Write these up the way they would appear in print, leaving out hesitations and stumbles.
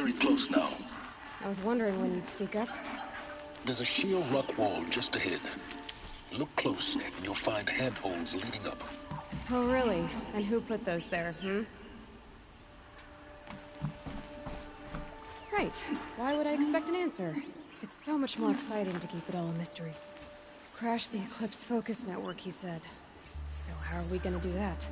very close now. I was wondering when you'd speak up. There's a sheer rock wall just ahead. Look close, and you'll find handholds leading up. Oh, really? And who put those there, hmm? Right. Why would I expect an answer? It's so much more exciting to keep it all a mystery. Crash the Eclipse Focus Network, he said. So how are we gonna do that?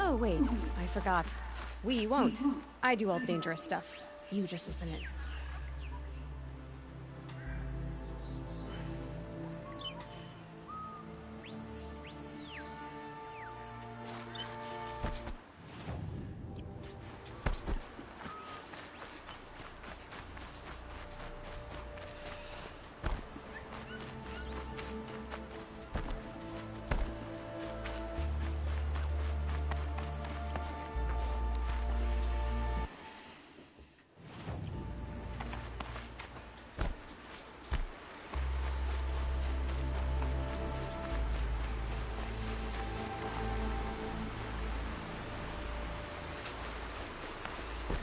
Oh, wait. I forgot. We won't. I do all the dangerous stuff. You just listen in.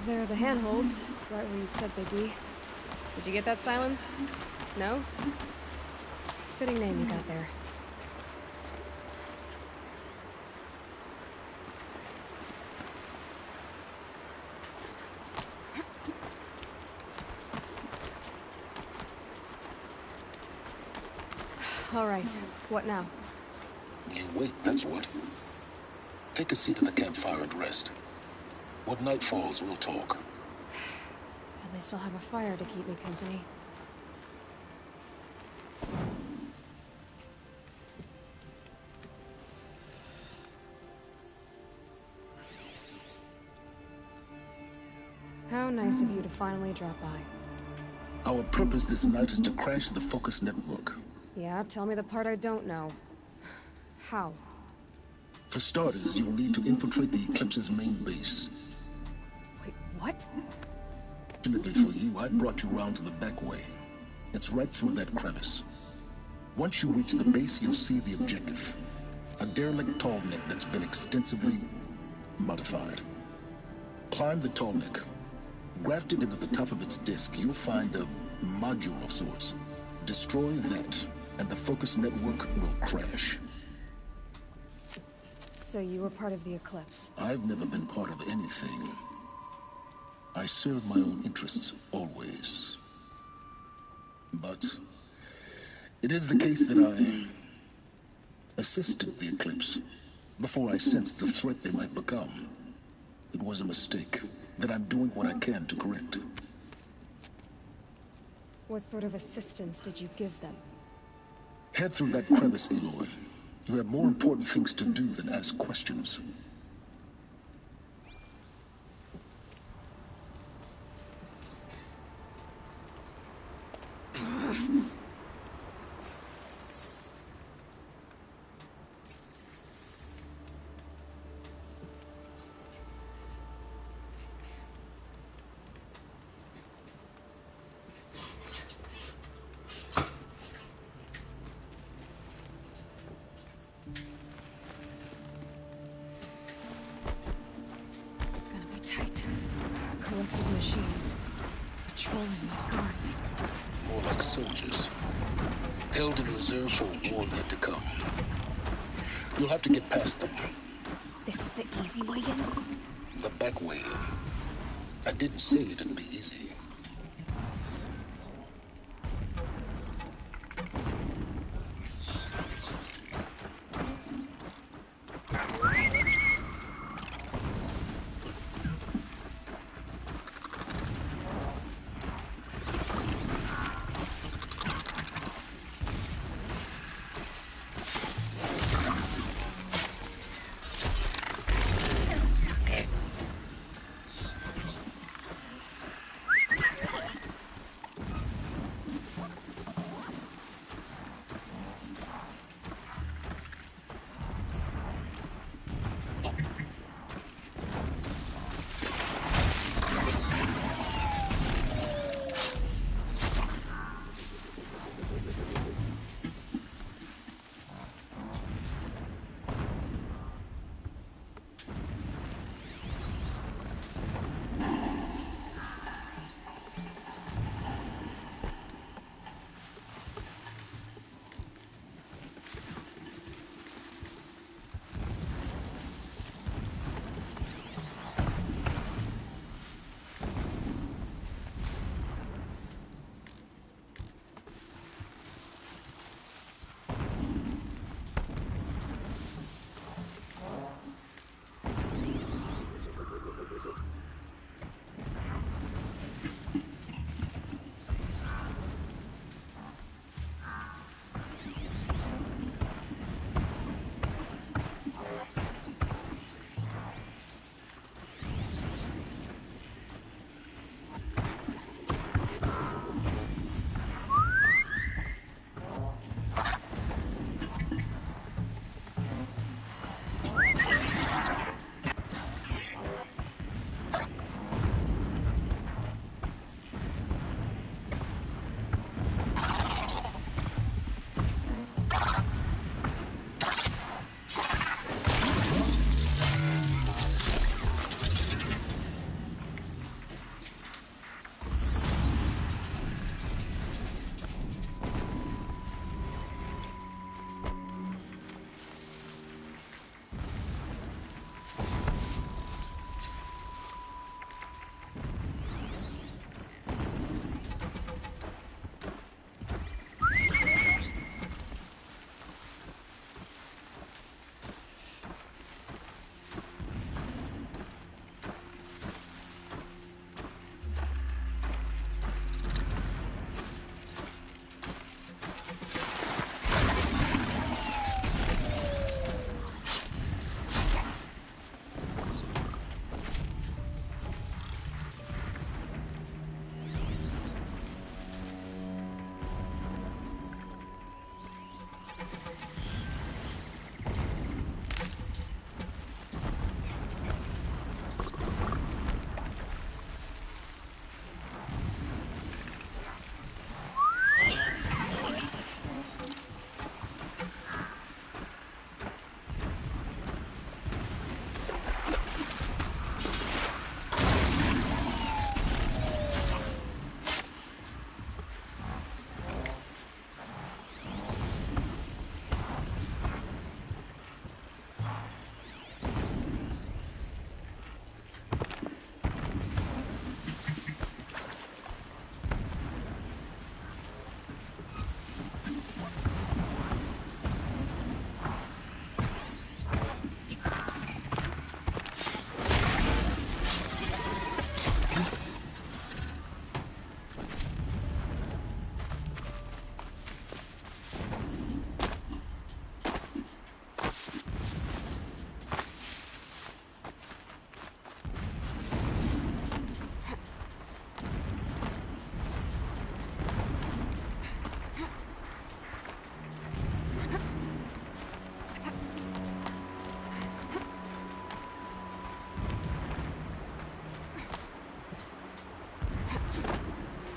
There are the handholds, right where you'd said they'd be. Did you get that, Silence? No? Fitting name you got there. All right, what now? You wait, that's what. Take a seat at the campfire and rest. When night falls, we'll talk. At least I'll have a fire to keep me company. How nice of you to finally drop by. Our purpose this night is to crash the Focus Network. Yeah, tell me the part I don't know. How? For starters, you'll need to infiltrate the Eclipse's main base. Wait, what? Fortunately for you, I brought you round to the back way. It's right through that crevice. Once you reach the base, you'll see the objective. A derelict tall neck that's been extensively modified. Climb the tall neck. Grafted into the top of its disk, you'll find a module of sorts. Destroy that, and the Focus Network will crash. So you were part of the Eclipse? I've never been part of anything. I serve my own interests, always. But it is the case that I assisted the Eclipse before I sensed the threat they might become. It was a mistake that I'm doing what I can to correct. What sort of assistance did you give them? Head through that crevice, Aloy. You have more important things to do than ask questions. Machines. Patrolling like guards. More like soldiers. held in reserve for a war yet to come. You'll have to get past them. This is the easy way in? The back way. I didn't say it'd be easy.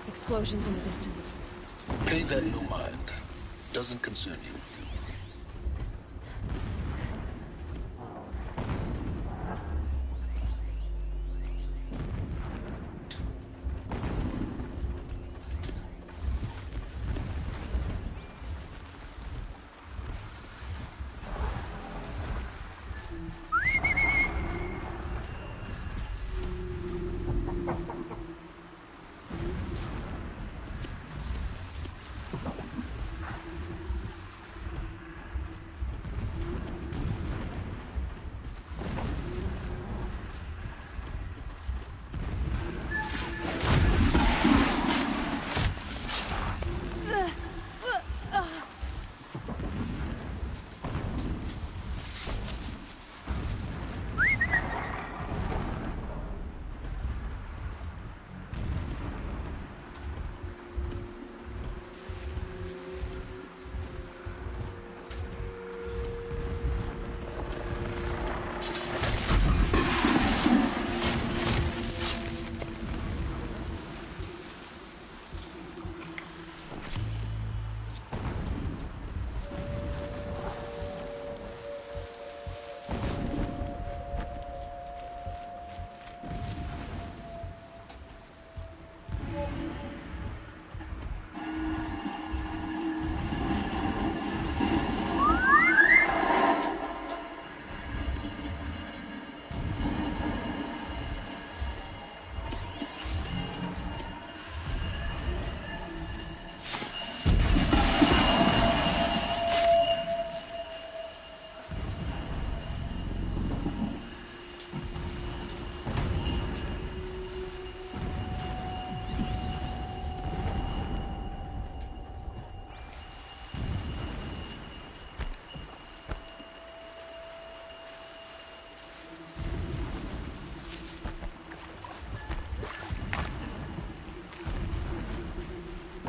Explosions in the distance. Pay that no mind. Doesn't concern you.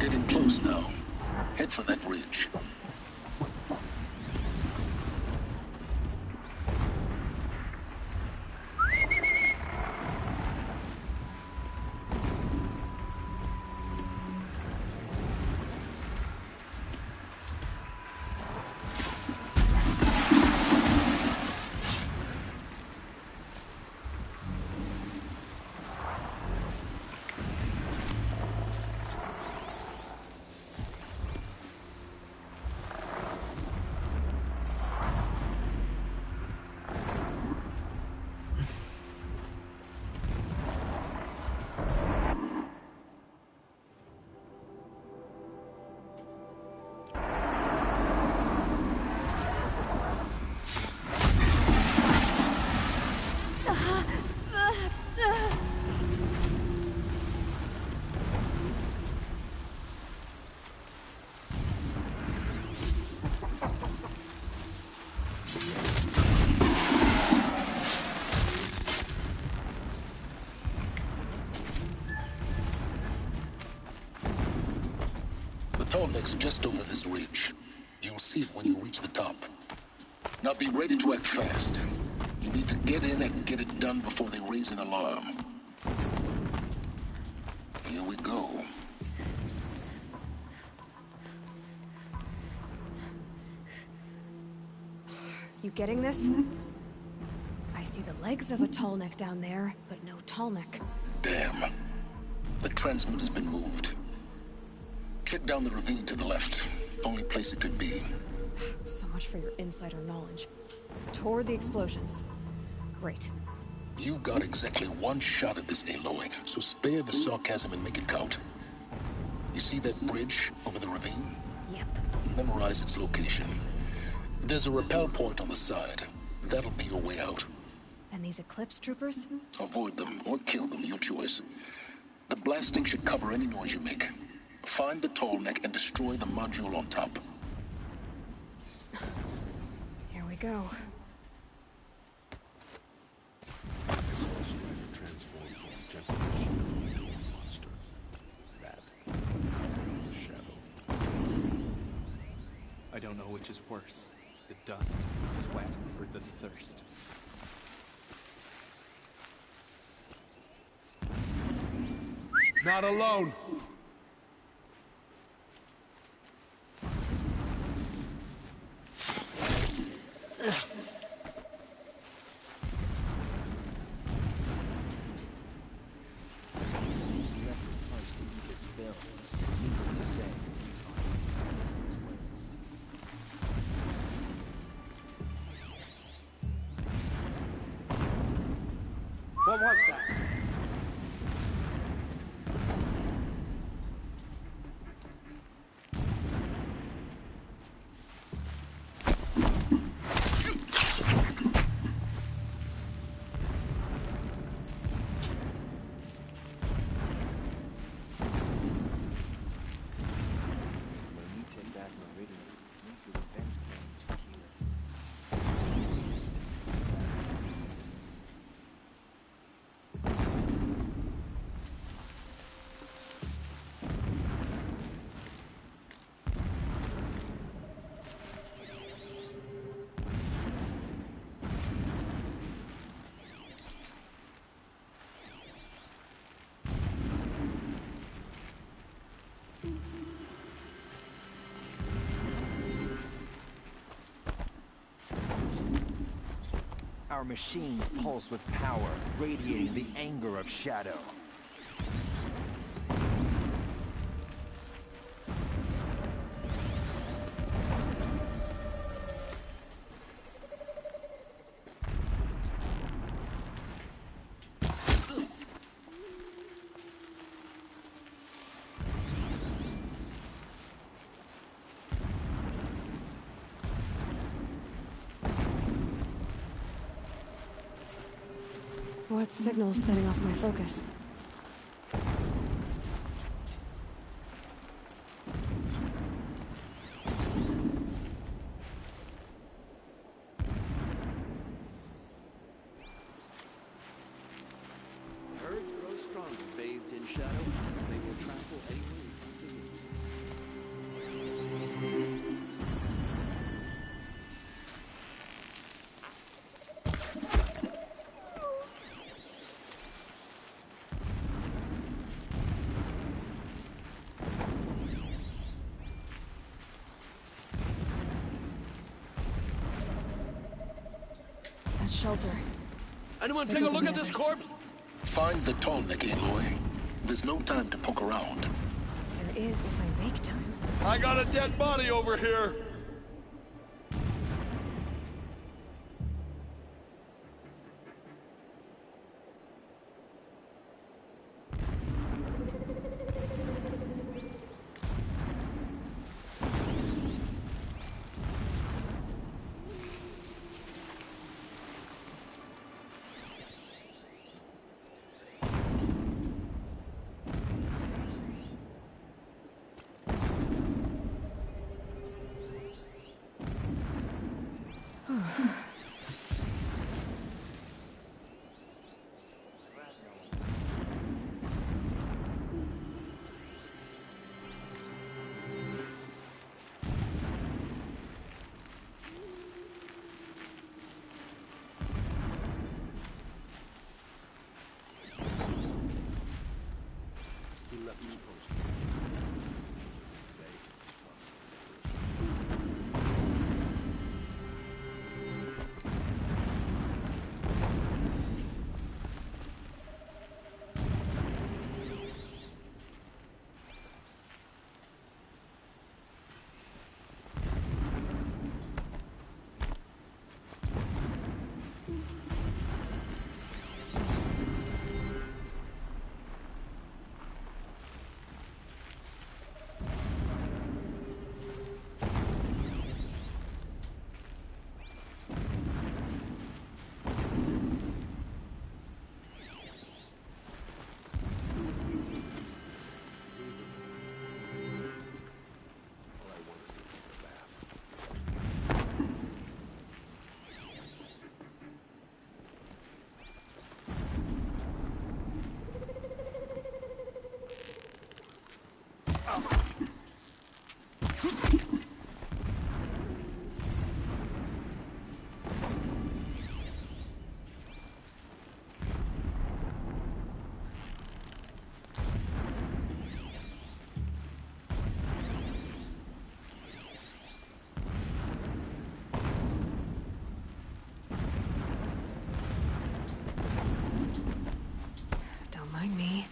Getting close now. Head for that ridge. Tallneck's just over this ridge. You'll see it when you reach the top. Now be ready to act fast. You need to get in and get it done before they raise an alarm. Here we go. You getting this? I see the legs of a Tallneck down there, but no Tallneck. Damn. The transmitter's been moved. Check down the ravine to the left. Only place it could be. So much for your insider knowledge. Toward the explosions. Great. You've got exactly one shot at this, Aloy, so spare the sarcasm and make it count. You see that bridge over the ravine? Yep. Memorize its location. There's a rappel point on the side. That'll be your way out. And these Eclipse troopers? Avoid them or kill them, your choice. The blasting should cover any noise you make. Find the Tallneck and destroy the module on top. Here we go. I don't know which is worse, the dust, the sweat, or the thirst. Not alone! What was that? Our machines pulse with power, radiating the anger of Shadow. What signal's setting off my focus? Herds grow stronger, bathed in shadow. They will trample anyone who comes against us. That shelter. Anyone take a look at this corpse? Find the tall neck, Aloy. There's no time to poke around. There is if I make time. I got a dead body over here! Don't mind me.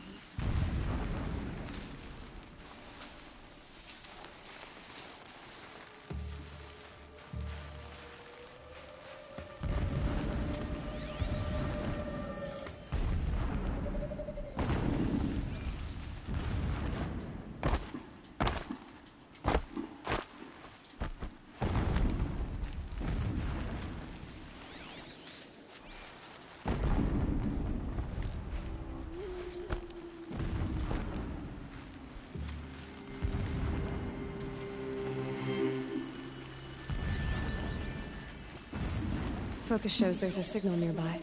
Focus shows there's a signal nearby.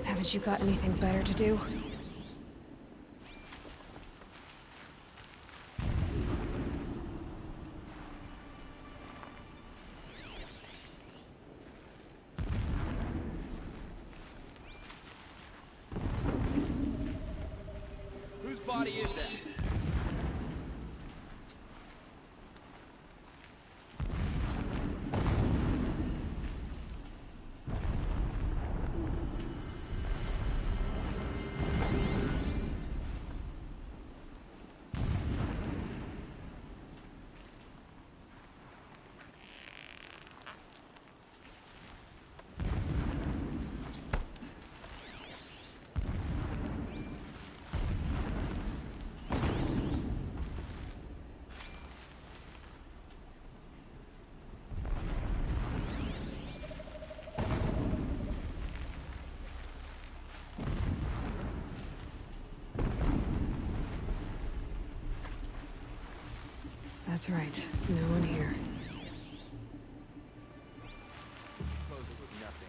Haven't you got anything better to do? Whose body is that? That's right. No one here. Close it with nothing.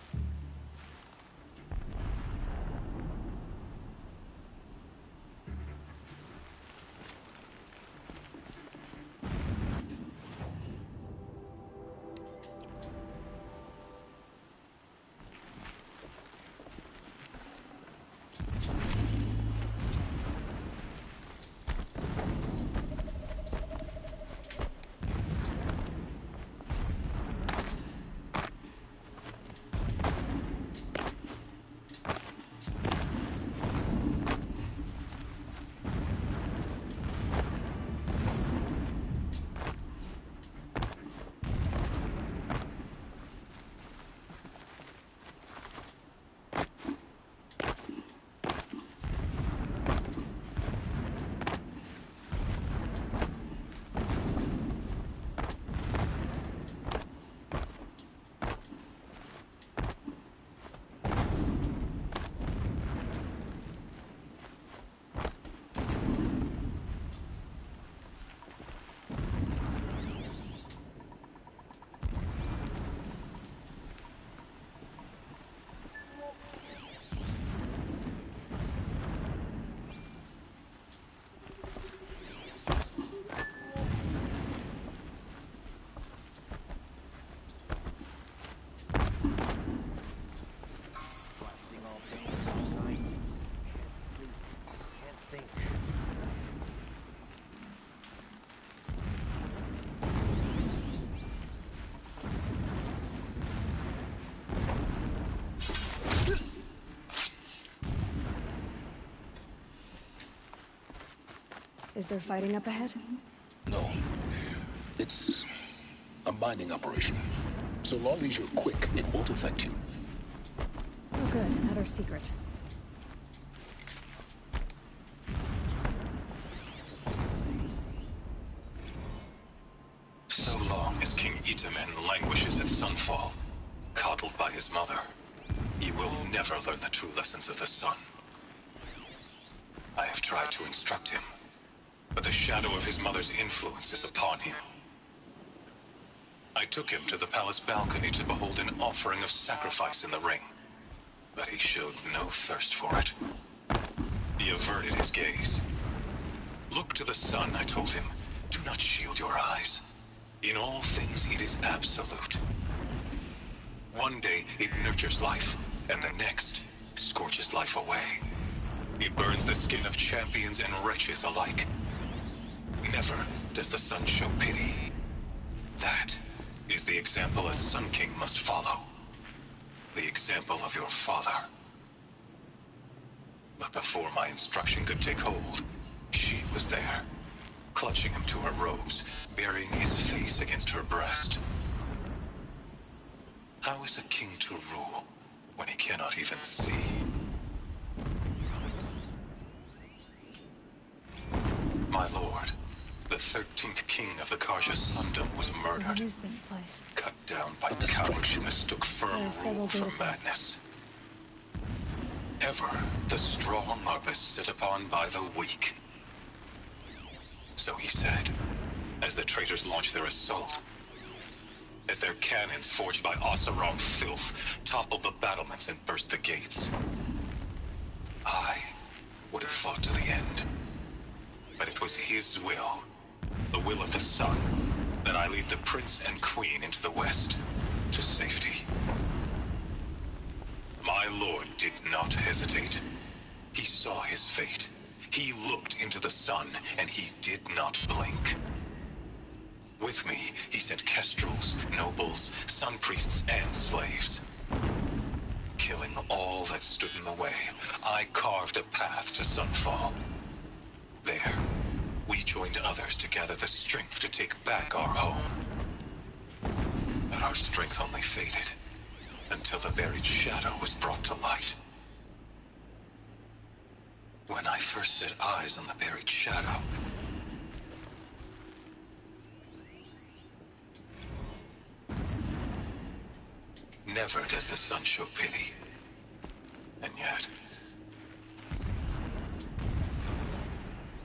Blasting all things outside. Can't sleep. Can't think. Is there fighting up ahead? No. It's a mining operation. So long as you're quick, it won't affect you. Oh good, another secret. So long as King Itamen languishes at Sunfall, coddled by his mother, he will never learn the true lessons of the sun. I have tried to instruct him, but the shadow of his mother's influence is upon him. I took him to the palace balcony to behold an offering of sacrifice in the ring, but he showed no thirst for it. He averted his gaze. Look to the sun, I told him. Do not shield your eyes. In all things, it is absolute. One day, it nurtures life, and the next, scorches life away. It burns the skin of champions and wretches alike. Never does the sun show pity. That is the example a Sun King must follow. The example of your father. But before my instruction could take hold, she was there, clutching him to her robes, burying his face against her breast. How is a king to rule when he cannot even see? My lord, the 13th king of the Karja Sundom was What murdered, is this place? cut down by cowards who mistook firm There are several rule for data points. madness. Ever the strong are beset upon by the weak. So he said, as the traitors launched their assault. as their cannons forged by Oseram filth toppled the battlements and burst the gates. I would have fought to the end. But it was his will, the will of the sun, that I lead the prince and queen into the west, to safety. My lord did not hesitate. He saw his fate. He looked into the sun, and he did not blink. With me, he sent kestrels, nobles, sun priests, and slaves. Killing all that stood in the way, I carved a path to Sunfall. There, we joined others to gather the strength to take back our home. But our strength only faded, until the buried shadow was brought to light. When I first set eyes on the buried shadow, never does the sun show pity. And yet,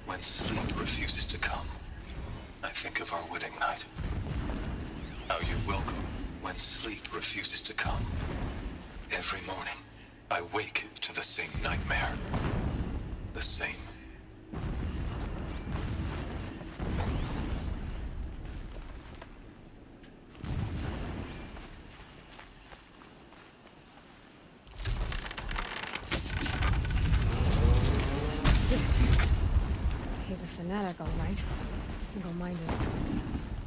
when sleep refuses to come, I think of our wedding night. How you welcome when sleep refuses to come. Every morning, I wake to the same nightmare. The same. He's a fanatic, all right. Single-minded.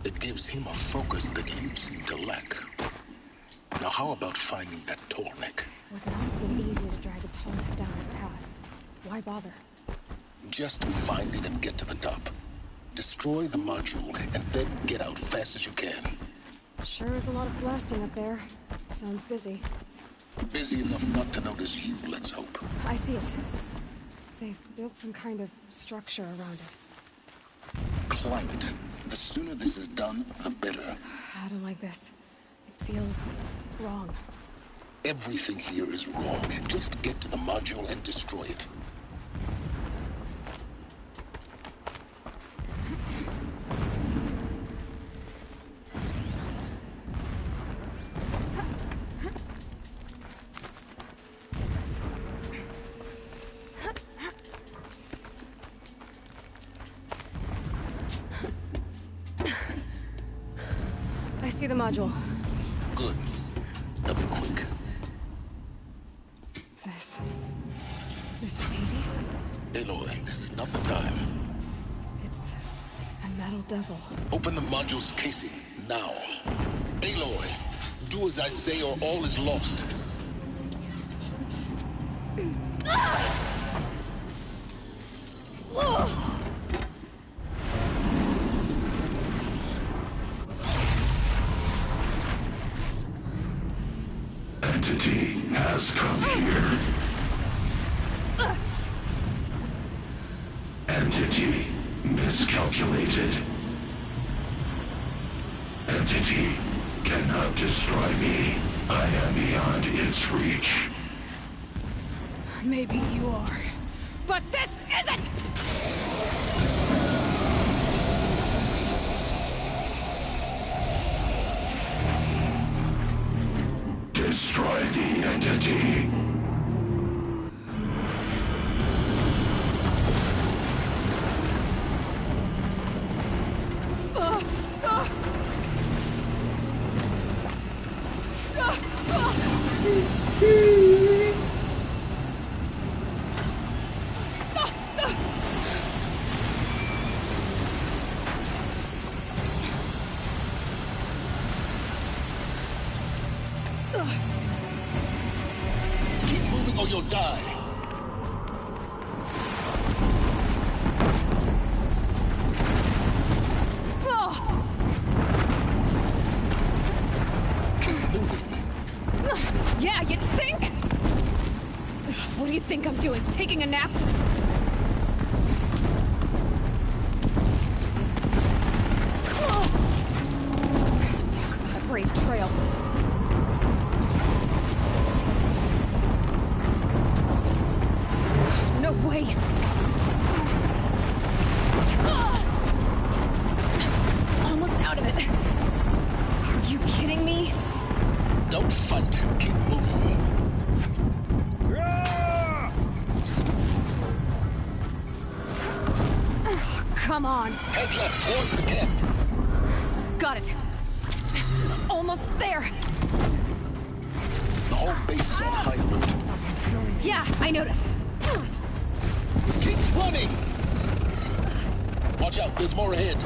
It gives him a focus that you seem to lack. Now how about finding that Tallneck? Would not have been easy to drag a Tallneck down his path. Why bother? Just find it and get to the top. Destroy the module, and then get out fast as you can. Sure is a lot of blasting up there. Sounds busy. Busy enough not to notice you, let's hope. I see it. They've built some kind of structure around it. Climb it. The sooner this is done, the better. I don't like this. It feels wrong. Everything here is wrong. Just get to the module and destroy it. I see the module. Good. Now be quick. This is Hades? Aloy, this is not the time. It's a metal devil. Open the module's casing, now. Aloy, do as I say or all is lost. Entity has come here. Entity miscalculated. Entity cannot destroy me. I am beyond its reach. Maybe you are. But this isn't! Destroy the entity. Keep moving or you'll die. Keep moving. Yeah, you'd think? What do you think I'm doing? Taking a nap? Talk about a brave trail. No way! Almost out of it. Are you kidding? Come on. Head left towards the camp. Got it. Almost there. The whole base is on high alert. Yeah, I noticed. Keep running! Watch out, there's more ahead.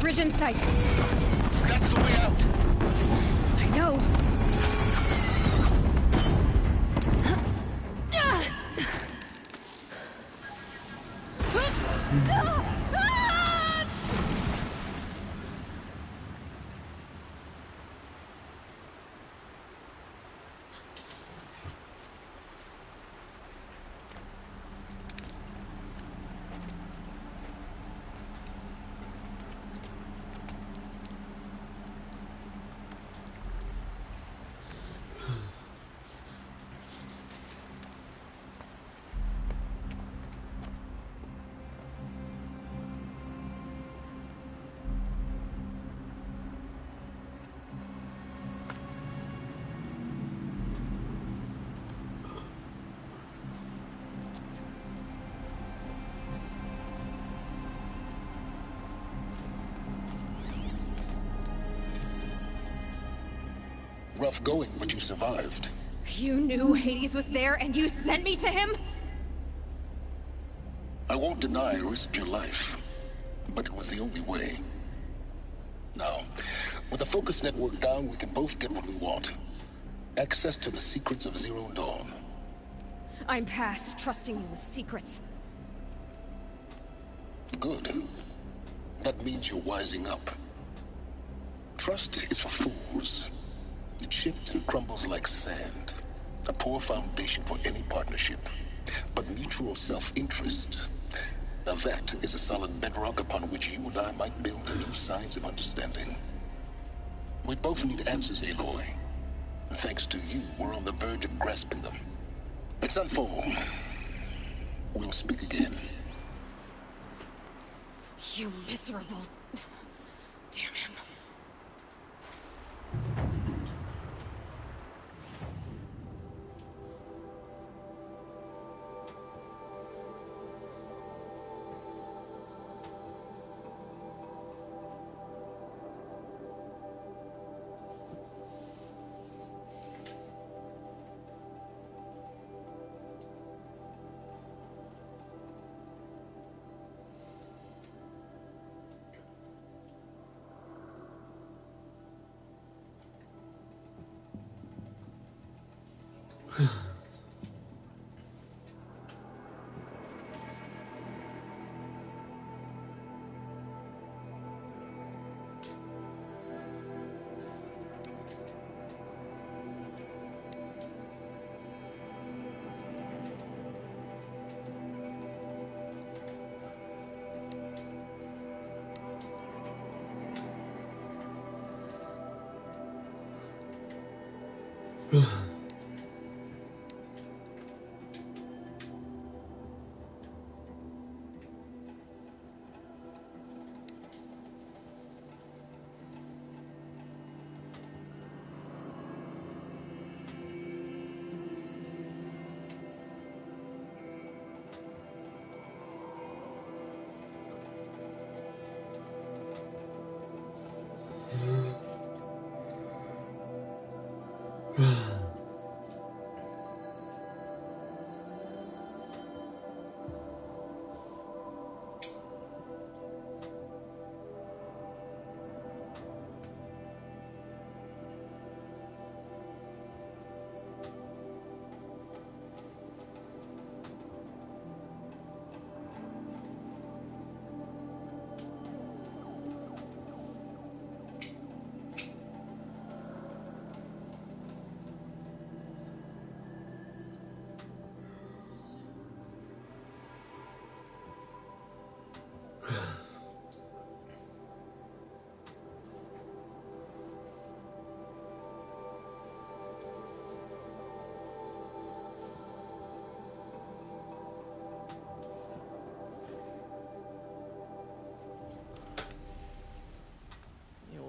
Bridge in sight. That's the way out. I know. Rough going, but you survived. You knew Hades was there and you sent me to him? I won't deny I risked your life, but it was the only way. Now, with the focus network down, we can both get what we want. Access to the secrets of Zero Dawn. I'm past trusting you with secrets. Good. That means you're wising up. Trust is for fools. It shifts and crumbles like sand. A poor foundation for any partnership. But mutual self-interest, now that is a solid bedrock upon which you and I might build a new science of understanding. We both need answers, Aloy. And thanks to you, we're on the verge of grasping them. It's unfold. We'll speak again. You miserable... Damn him.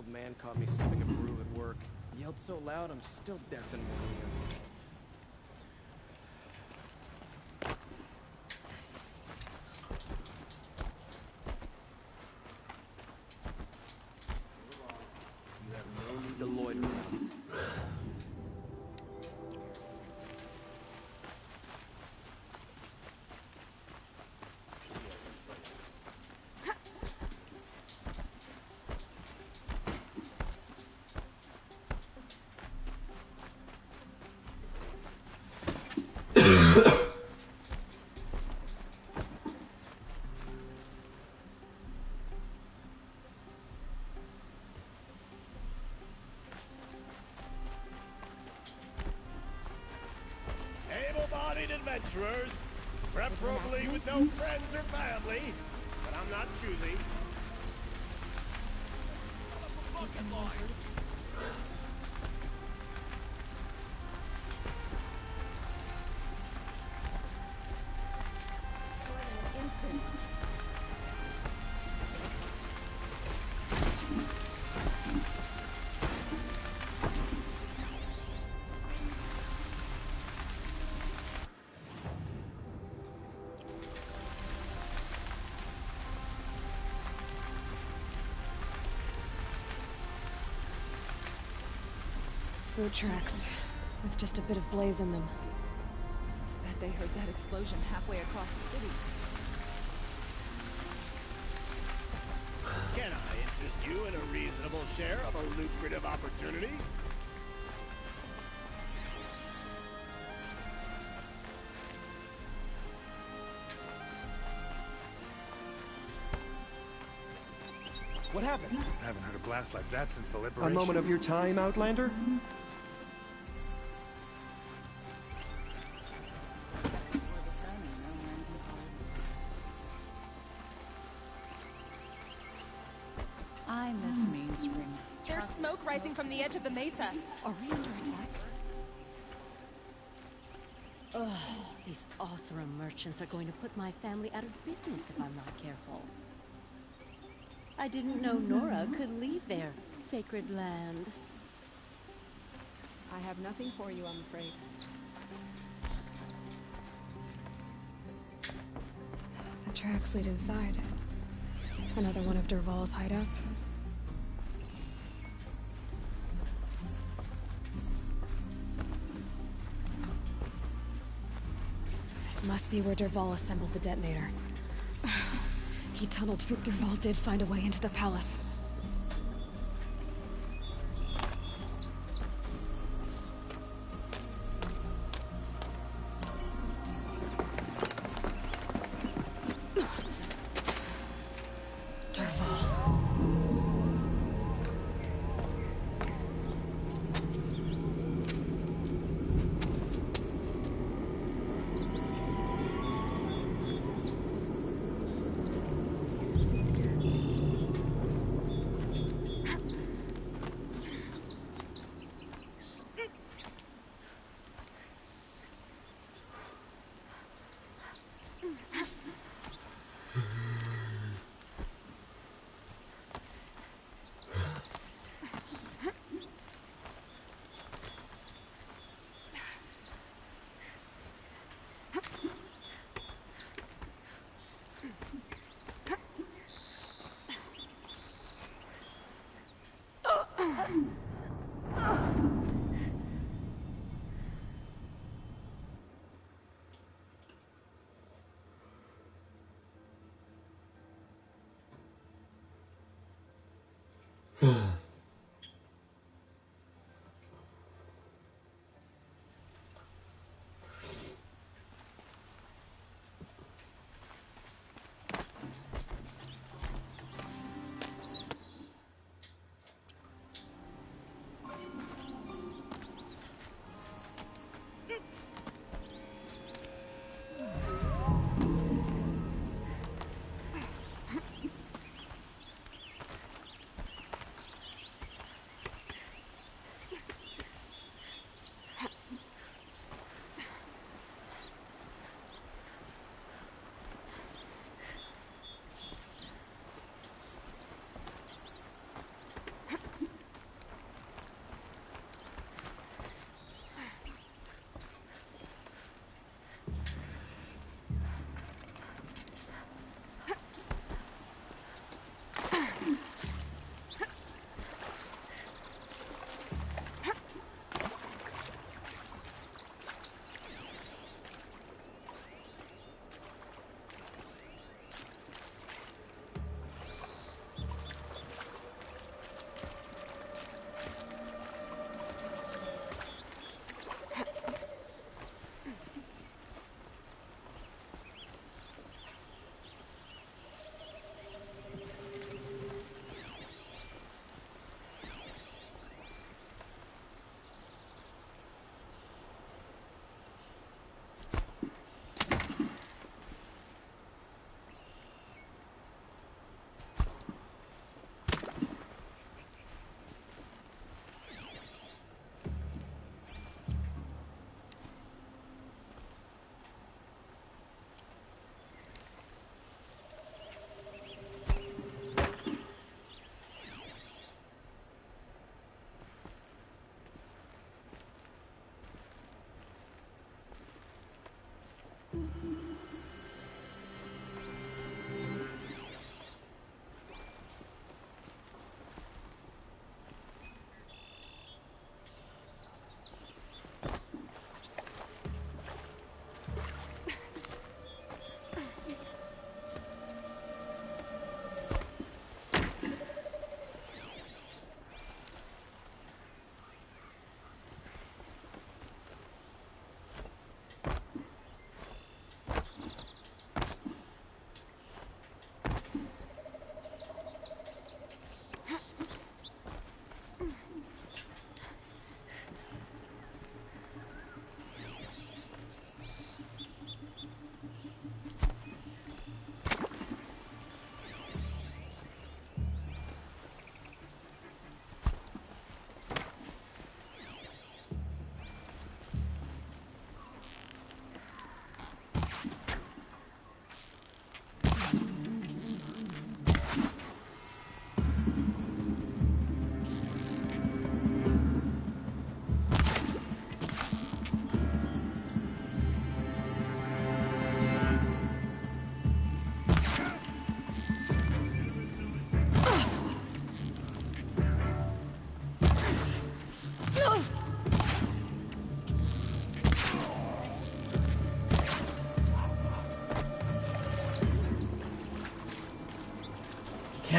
Man caught me sipping a brew at work. Yelled so loud I'm still deaf in one able-bodied adventurers, preferably with no friends or family, but I'm not choosy. Boot tracks, with just a bit of blaze in them. Bet they heard that explosion halfway across the city. Can I interest you in a reasonable share of a lucrative opportunity? What happened? I haven't heard a blast like that since the liberation. A moment of your time, Outlander? I miss Mainspring. There's smoke rising from the edge of the mesa. Are we under attack? Ugh, these Oseram merchants are going to put my family out of business if I'm not careful. I didn't know Nora could leave their sacred land. I have nothing for you, I'm afraid. The tracks lead inside. Another one of Dervahl's hideouts. This must be where Dervahl assembled the detonator. He tunneled through. Dervahl did find a way into the palace.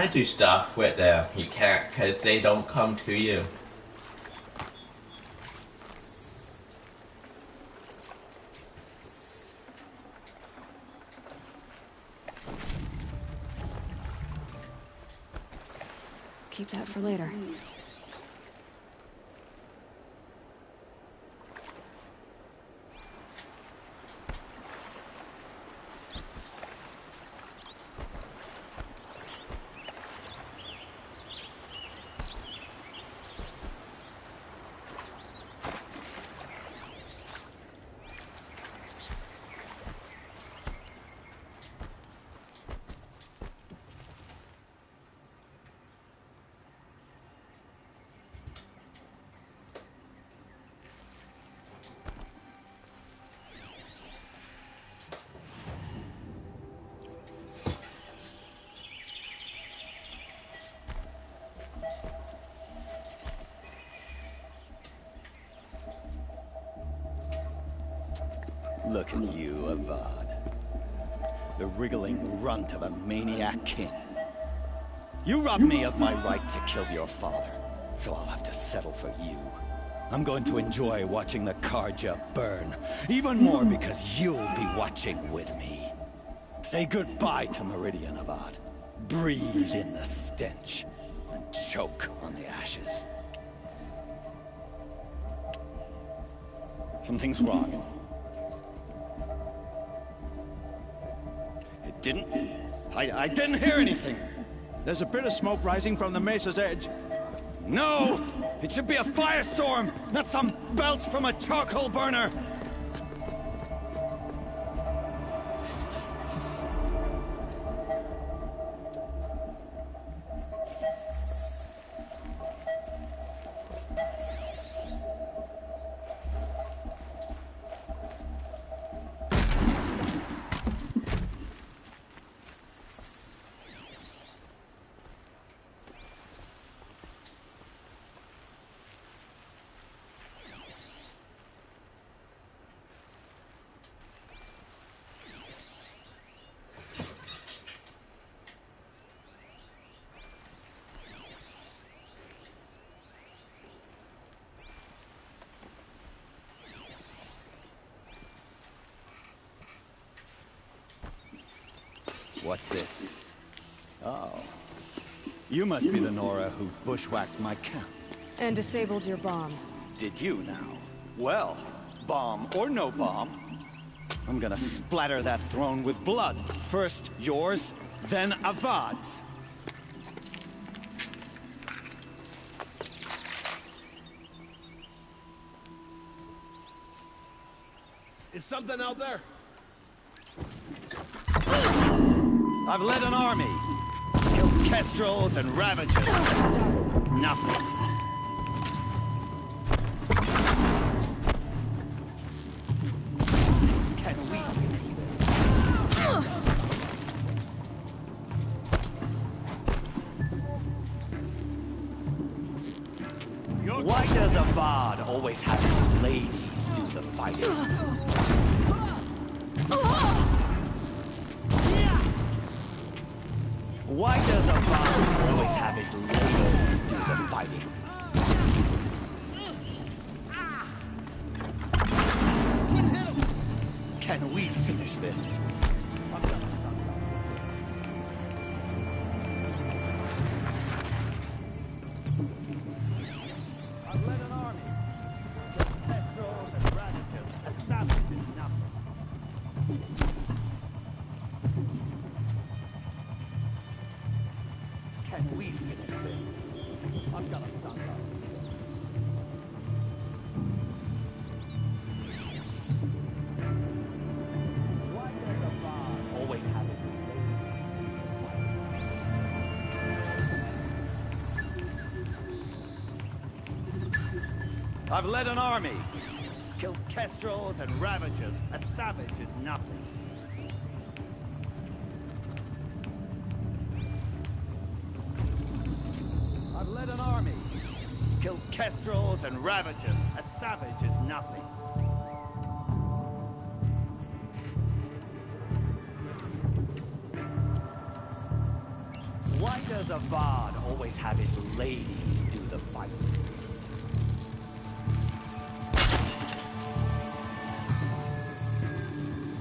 can't do stuff with them. You can't, because they don't come to you. Keep that for later. Look at you, Avad. The wriggling runt of a maniac king. You robbed me of my right to kill your father, so I'll have to settle for you. I'm going to enjoy watching the Carja burn, even more because you'll be watching with me. Say goodbye to Meridian, Avad. Breathe in the stench, and choke on the ashes. Something's wrong. I didn't hear anything. There's a bit of smoke rising from the mesa's edge. No! It should be a firestorm, not some belch from a charcoal burner! What's this? Oh. You must be the Nora who bushwhacked my camp. And disabled your bomb. Did you now? Well, bomb or no bomb, I'm gonna splatter that throne with blood. First yours, then Avad's. Is something out there? I've led an army. Killed kestrels and ravagers. Nothing. Can we? Why does Avad always have his ladies do the fighting? Why does Avad always have his ladies do the fighting? Can we finish this? I've led an army. The kestrels and ravagers established in nothing. Can we finish this? I've got to stop that. Why does the bar always have it? I've led an army. Killed kestrels and ravagers. A savage is nothing. I've led an army. Killed kestrels and ravagers. A savage is nothing. Why does Avad always have his ladies do the fighting?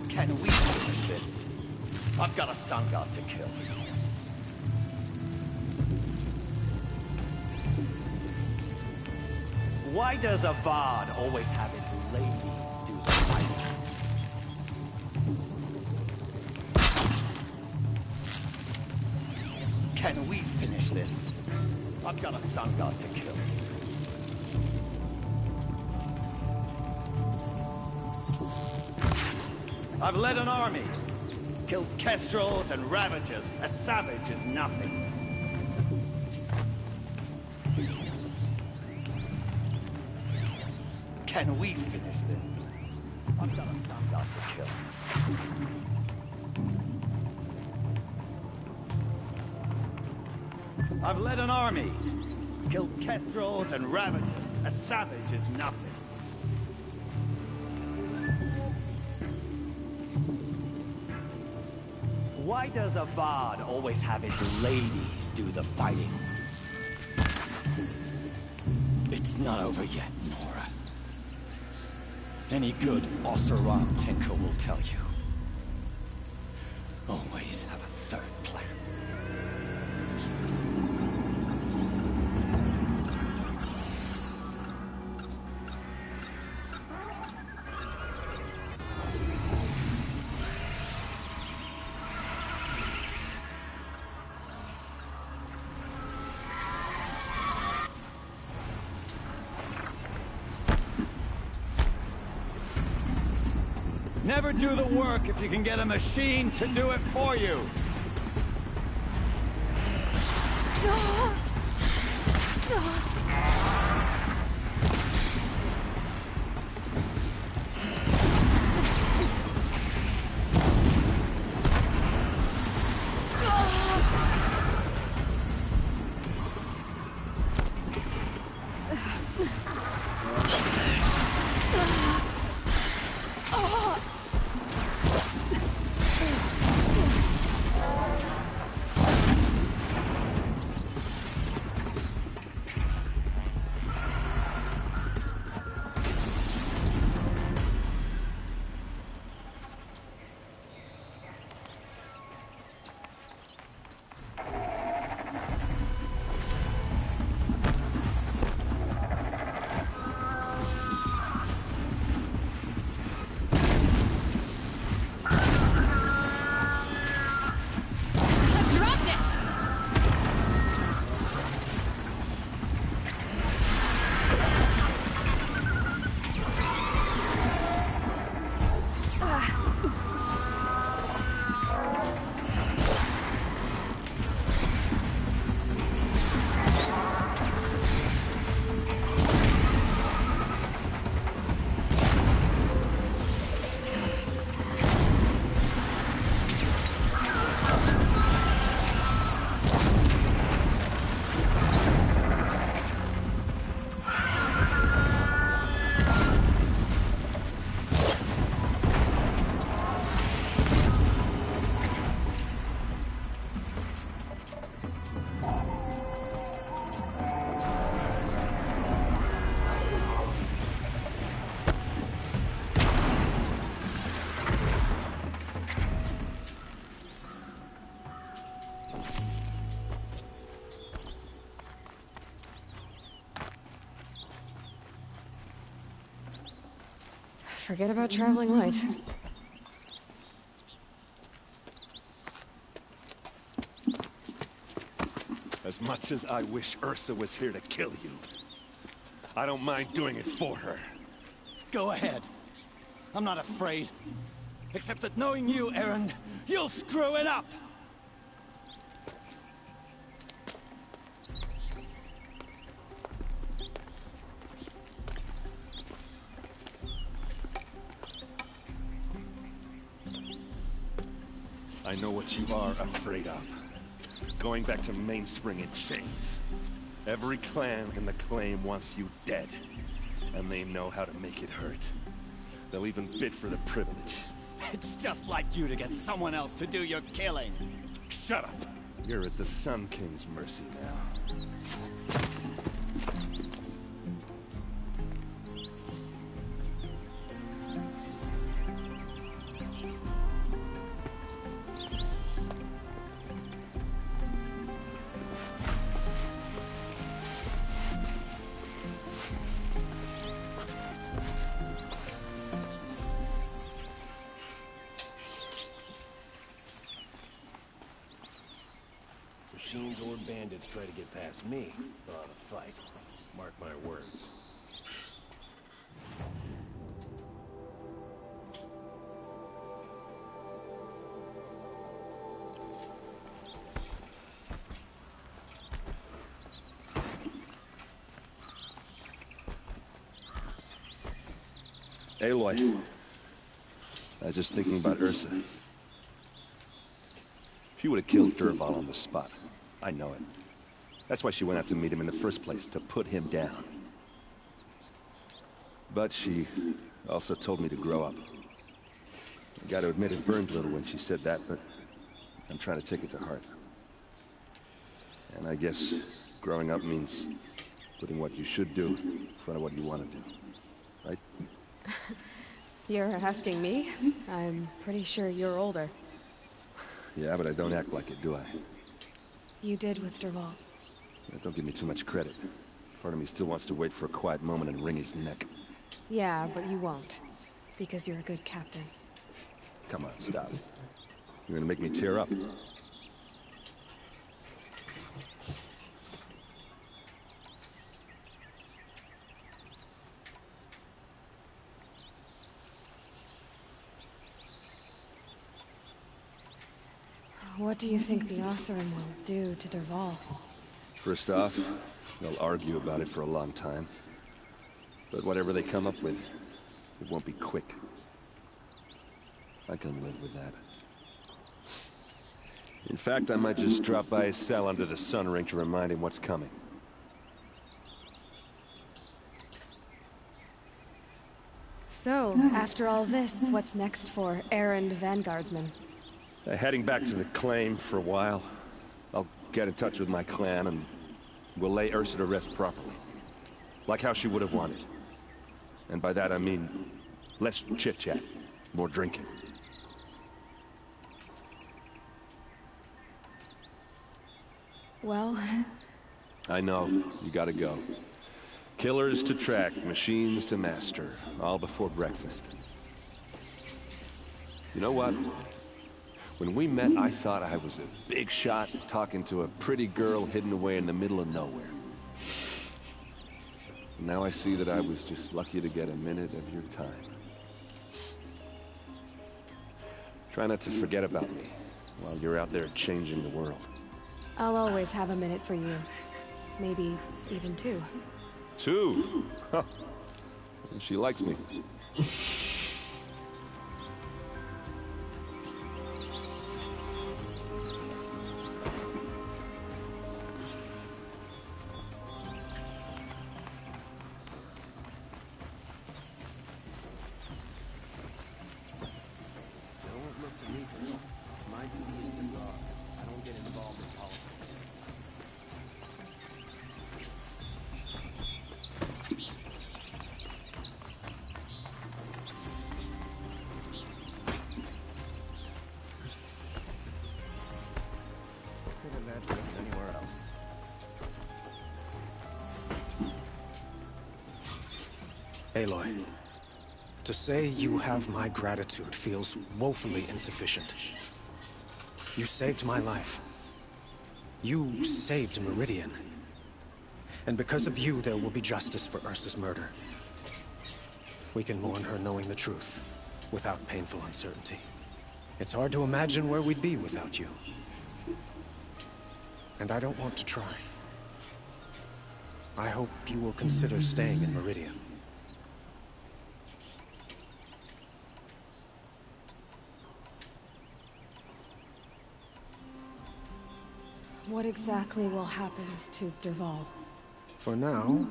Can we finish this? I've got a sun god to kill. Why does Avad always have his ladies do the fighting? Can we finish this? I've got a sun god to kill. I've led an army. Killed kestrels and ravagers. A savage is nothing. Can we finish this? I've got a sun god to kill. I've led an army. Killed kestrels and ravagers. A savage is nothing. Why does Avad always have his ladies do the fighting? It's not over yet, Nora. Any good Oseram tinker will tell you. Always have a third plan. Never do the work if you can get a machine to do it for you. Forget about traveling light. As much as I wish Ursa was here to kill you, I don't mind doing it for her. Go ahead. I'm not afraid. Except that knowing you, Erend, you'll screw it up! I know what you are afraid of. Going back to Mainspring in chains. Every clan in the Claim wants you dead. And they know how to make it hurt. They'll even bid for the privilege. It's just like you to get someone else to do your killing. Shut up! You're at the Sun King's mercy now. Machines or bandits try to get past me, they'll have a fight. Mark my words. Aloy, I was just thinking about Ursa. She would have killed Dervahl on the spot. I know it. That's why she went out to meet him in the first place, to put him down. But she also told me to grow up. I gotta admit it burned a little when she said that, but I'm trying to take it to heart. And I guess growing up means putting what you should do in front of what you want to do. Right? You're asking me? I'm pretty sure you're older. Yeah, but I don't act like it, do I? You did with Dervahl. Don't give me too much credit. Part of me still wants to wait for a quiet moment and wring his neck. Yeah, but you won't. Because you're a good captain. Come on, stop. You're gonna make me tear up. What do you think the Oseram will do to Dervahl? First off, they'll argue about it for a long time. But whatever they come up with, it won't be quick. I can live with that. In fact, I might just drop by his cell under the Sun Ring to remind him what's coming. So, after all this, what's next for errand vanguardsmen? Heading back to the claim for a while. I'll get in touch with my clan and we'll lay Ursa to rest properly. Like how she would have wanted. And by that I mean less chit-chat, more drinking. Well... I know, you gotta go. Killers to track, machines to master, all before breakfast. You know what? When we met, I thought I was a big shot talking to a pretty girl hidden away in the middle of nowhere. And now I see that I was just lucky to get a minute of your time. Try not to forget about me while you're out there changing the world. I'll always have a minute for you. Maybe even two. Two? Huh. She likes me. Aloy, to say you have my gratitude feels woefully insufficient. You saved my life. You saved Meridian. And because of you, there will be justice for Ursa's murder. We can mourn her knowing the truth, without painful uncertainty. It's hard to imagine where we'd be without you. And I don't want to try. I hope you will consider staying in Meridian. What exactly will happen to Dervahl? For now,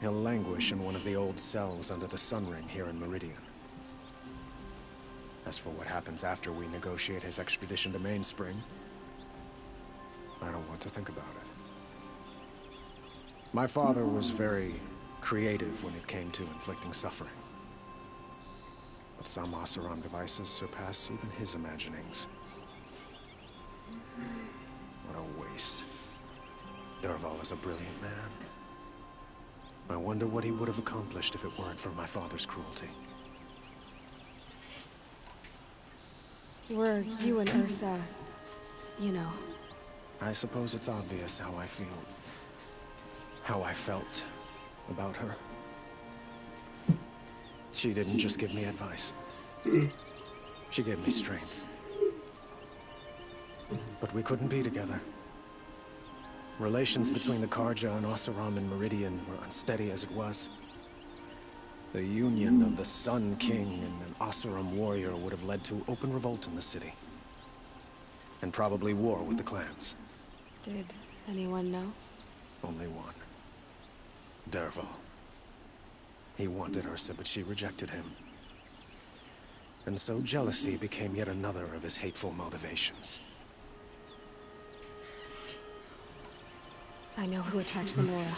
he'll languish in one of the old cells under the Sun Ring here in Meridian. As for what happens after we negotiate his extradition to Mainspring, I don't want to think about it. My father was very creative when it came to inflicting suffering. But some Oseram devices surpass even his imaginings. What a waste. Dervahl is a brilliant man. I wonder what he would have accomplished if it weren't for my father's cruelty. Were you and Ursa, you know? I suppose it's obvious how I feel. How I felt about her. She didn't just give me advice. She gave me strength. But we couldn't be together. Relations between the Carja and Oseram and Meridian were unsteady as it was. The union of the Sun King and an Oseram warrior would have led to open revolt in the city. And probably war with the clans. Did anyone know? Only one. Dervahl. He wanted Ursa, but she rejected him. And so jealousy became yet another of his hateful motivations. I know who attacked the Nora.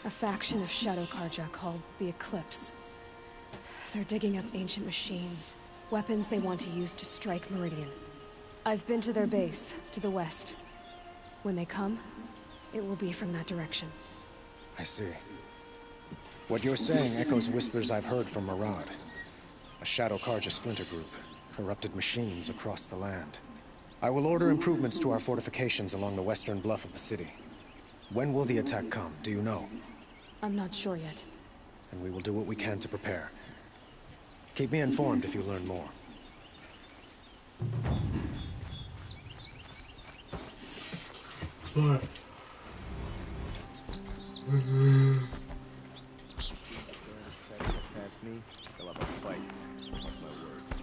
A faction of Shadow Carja called the Eclipse. They're digging up ancient machines, weapons they want to use to strike Meridian. I've been to their base, to the west. When they come, it will be from that direction. I see. What you're saying echoes whispers I've heard from Murad. A Shadow Carja splinter group, corrupted machines across the land. I will order improvements to our fortifications along the western bluff of the city. When will the attack come, do you know? I'm not sure yet. And we will do what we can to prepare. Keep me informed if you learn more. Past me, they'll have a fight. That's my word.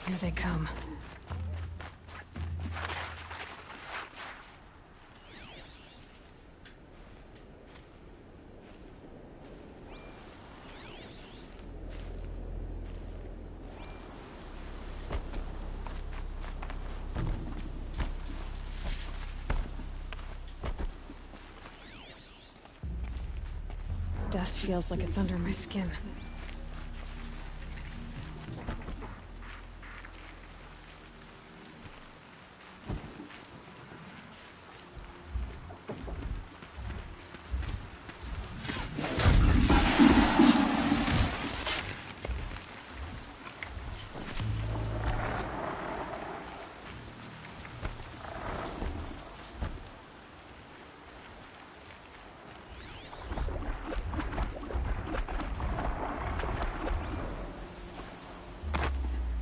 Here they come. Dust feels like it's under my skin.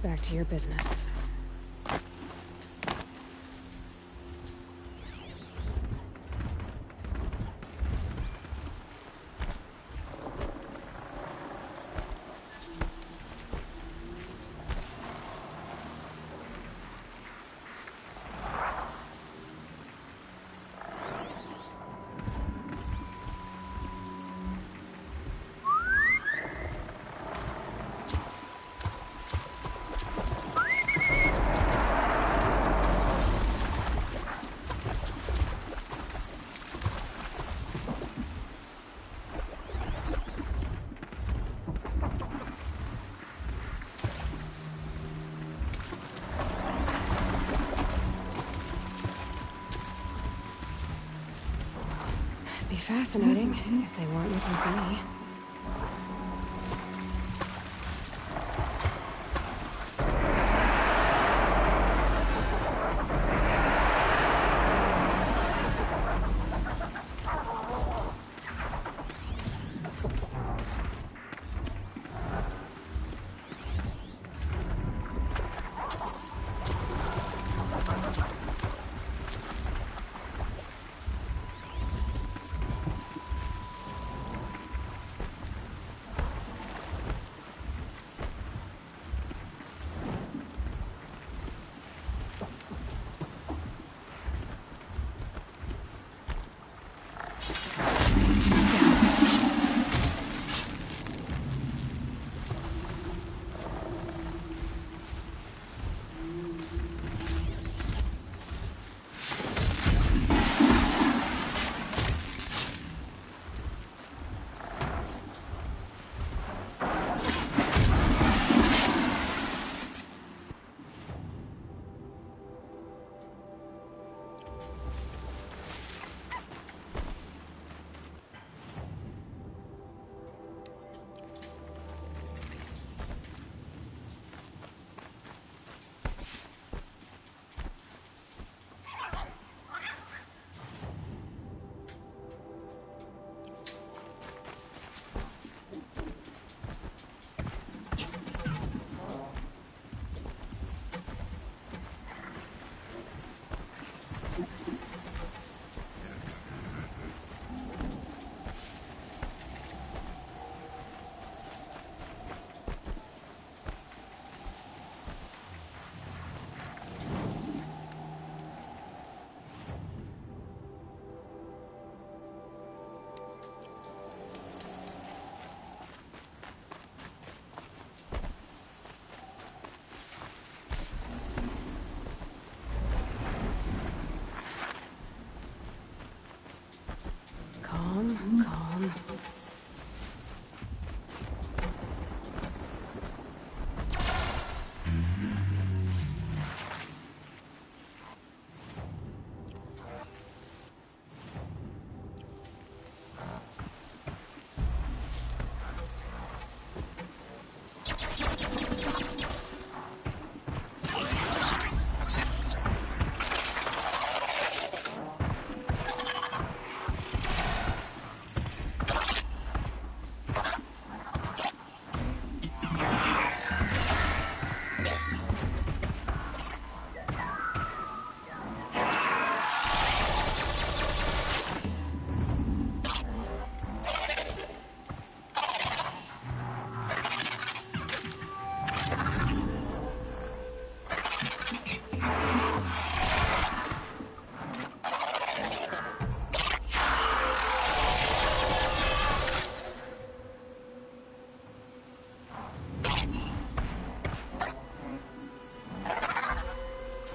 Back to your business. Be fascinating if they weren't looking for me.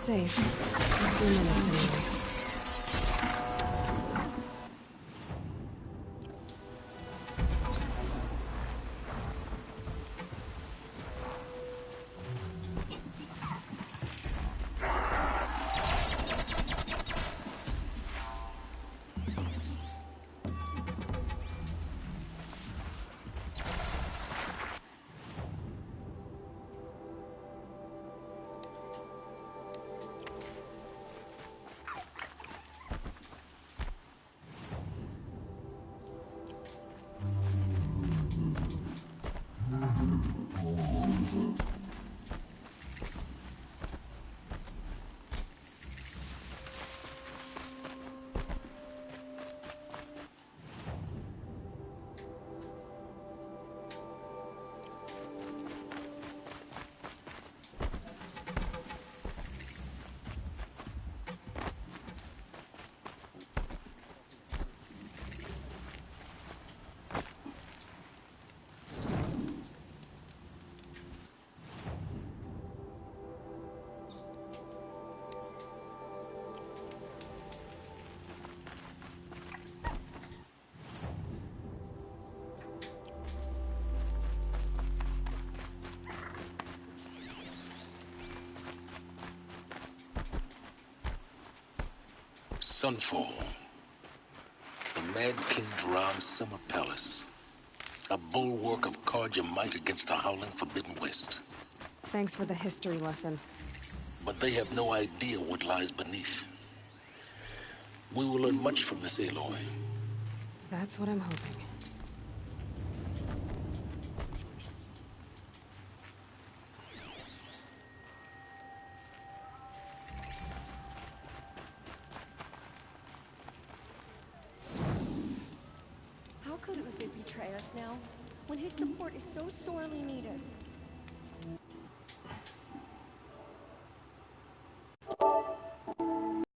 safe. A few minutes anyway. Sunfall. The Mad King Dhram's summer palace. A bulwark of Carja might against the howling Forbidden West. Thanks for the history lesson. But they have no idea what lies beneath. We will learn much from this Aloy. That's what I'm hoping. How could Uther betray us now, when his support is so sorely needed?